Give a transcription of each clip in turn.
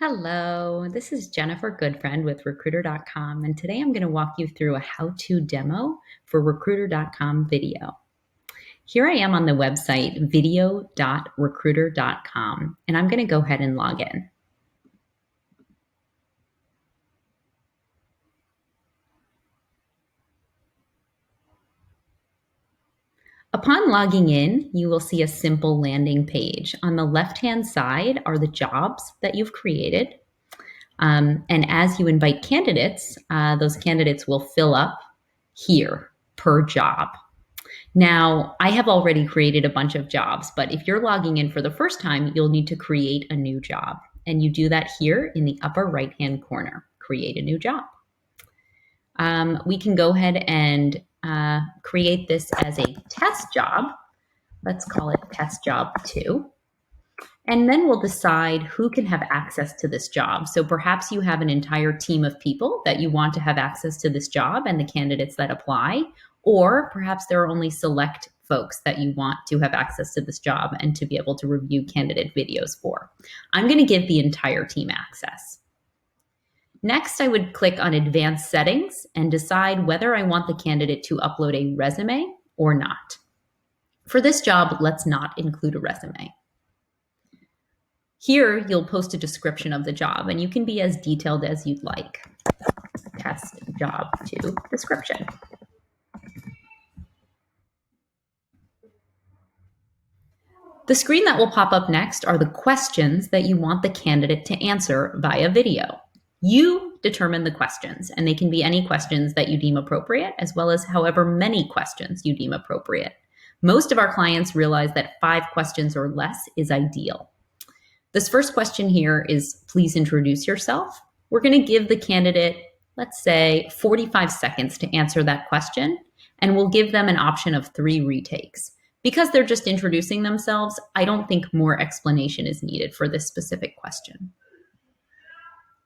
Hello, this is Jennifer Goodfriend with Recruiter.com, and today I'm going to walk you through a how-to demo for Recruiter.com video. Here I am on the website video.recruiter.com, and I'm going to go ahead and log in. Upon logging in, you will see a simple landing page. On the left-hand side are the jobs that you've created. And as you invite candidates, those candidates will fill up here per job. Now, I have already created a bunch of jobs, but if you're logging in for the first time, you'll need to create a new job. And you do that here in the upper right-hand corner, create a new job. We can go ahead and create this as a test job. Let's call it test job 2. And then we'll decide who can have access to this job. So perhaps you have an entire team of people that you want to have access to this job and the candidates that apply, or perhaps there are only select folks that you want to have access to this job and to be able to review candidate videos for. I'm going to give the entire team access. Next, I would click on Advanced Settings and decide whether I want the candidate to upload a resume or not. For this job, let's not include a resume. Here, you'll post a description of the job, and you can be as detailed as you'd like. Test job 2 description. The screen that will pop up next are the questions that you want the candidate to answer via video. You determine the questions, and they can be any questions that you deem appropriate, as well as however many questions you deem appropriate. Most of our clients realize that 5 questions or less is ideal. This first question here is, please introduce yourself. We're going to give the candidate, let's say, 45 seconds to answer that question, and we'll give them an option of 3 retakes. Because they're just introducing themselves, I don't think more explanation is needed for this specific question.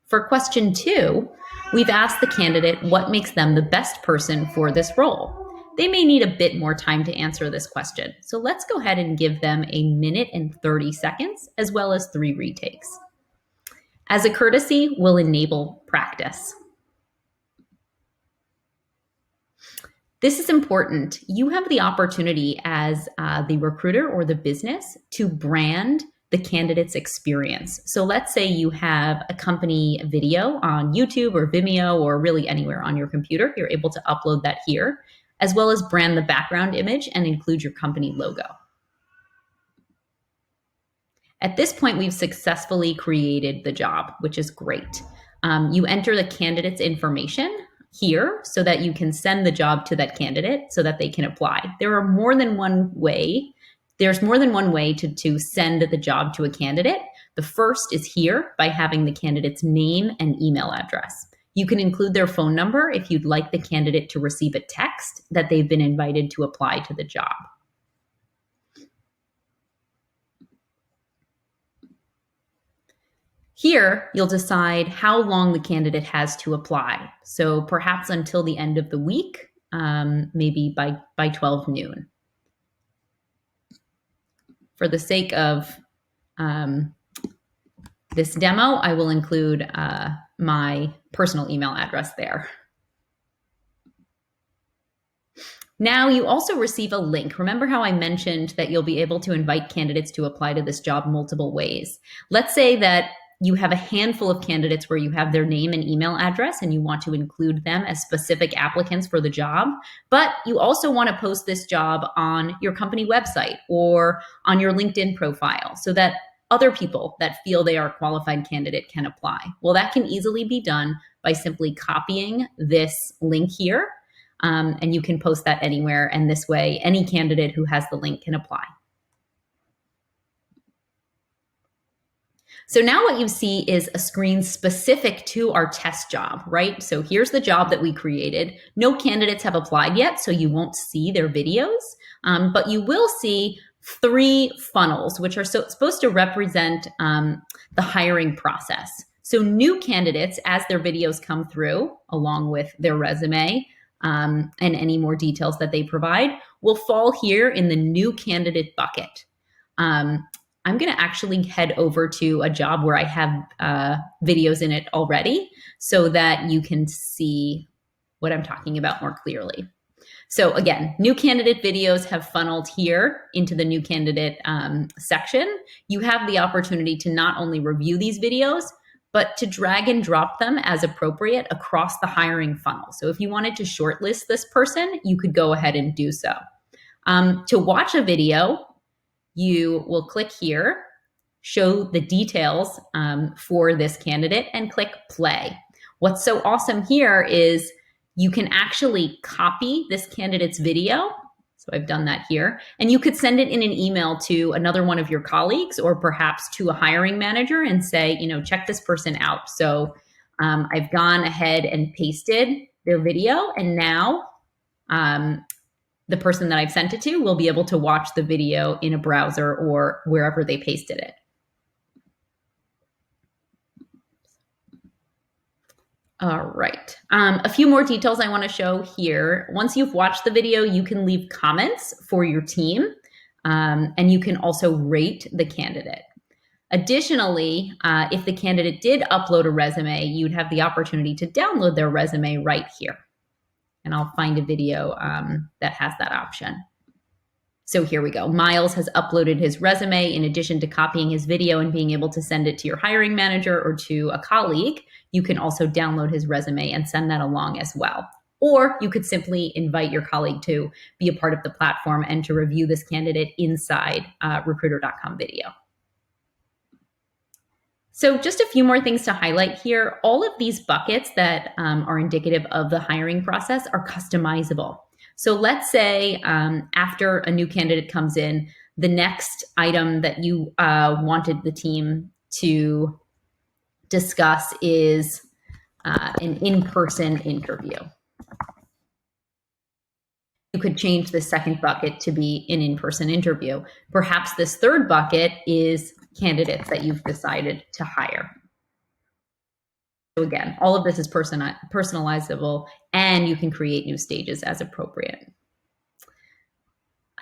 For question 2, we've asked the candidate what makes them the best person for this role. They may need a bit more time to answer this question, so let's go ahead and give them 1 minute and 30 seconds, as well as 3 retakes. As a courtesy, we'll enable practice. This is important. You have the opportunity as the recruiter or the business to brand the candidate's experience. So let's say you have a company video on YouTube or Vimeo or really anywhere on your computer. You're able to upload that here, as well as brand the background image and include your company logo. At this point, we've successfully created the job, which is great. You enter the candidate's information here so that you can send the job to that candidate so that they can apply. There's more than one way to send the job to a candidate. The first is here by having the candidate's name and email address. You can include their phone number if you'd like the candidate to receive a text that they've been invited to apply to the job. Here, you'll decide how long the candidate has to apply. So perhaps until the end of the week, maybe by 12 noon. For the sake of this demo, I will include my personal email address there. Now you also receive a link. Remember how I mentioned that you'll be able to invite candidates to apply to this job multiple ways. Let's say that you have a handful of candidates where you have their name and email address and you want to include them as specific applicants for the job, but you also want to post this job on your company website or on your LinkedIn profile so that other people that feel they are a qualified candidate can apply. Well, that can easily be done by simply copying this link here, and you can post that anywhere, and this way any candidate who has the link can apply. So now what you see is a screen specific to our test job, right? So here's the job that we created. No candidates have applied yet, so you won't see their videos, but you will see 3 funnels, which are supposed to represent the hiring process. So new candidates, as their videos come through, along with their resume and any more details that they provide, will fall here in the new candidate bucket. I'm going to actually head over to a job where I have videos in it already so that you can see what I'm talking about more clearly. So again, new candidate videos have funneled here into the new candidate section. You have the opportunity to not only review these videos, but to drag and drop them as appropriate across the hiring funnel. So if you wanted to shortlist this person, you could go ahead and do so. To watch a video, you will click here, show the details for this candidate, and click play. What's so awesome here is you can actually copy this candidate's video. So I've done that here. And you could send it in an email to another one of your colleagues or perhaps to a hiring manager and say, check this person out. So I've gone ahead and pasted their video, and now the person that I've sent it to will be able to watch the video in a browser or wherever they pasted it. All right. A few more details I want to show here. Once you've watched the video, you can leave comments for your team, and you can also rate the candidate. Additionally, if the candidate did upload a resume, you'd have the opportunity to download their resume right here. And I'll find a video that has that option. So here we go. Miles has uploaded his resume. In addition to copying his video and being able to send it to your hiring manager or to a colleague, you can also download his resume and send that along as well. Or you could simply invite your colleague to be a part of the platform and to review this candidate inside Recruiter.com video. So just a few more things to highlight here. All of these buckets that are indicative of the hiring process are customizable. So let's say after a new candidate comes in, the next item that you wanted the team to discuss is an in-person interview. You could change the second bucket to be an in-person interview. Perhaps this third bucket is candidates that you've decided to hire. So again, all of this is personalizable, and you can create new stages as appropriate.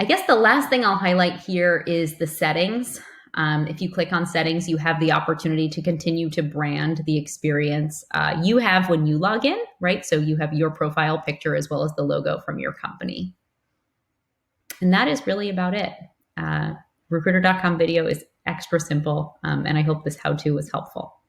I guess the last thing I'll highlight here is the settings. If you click on settings, you have the opportunity to continue to brand the experience you have when you log in, right? So you have your profile picture as well as the logo from your company. And that is really about it. Recruiter.com video is extra simple, and I hope this how-to was helpful.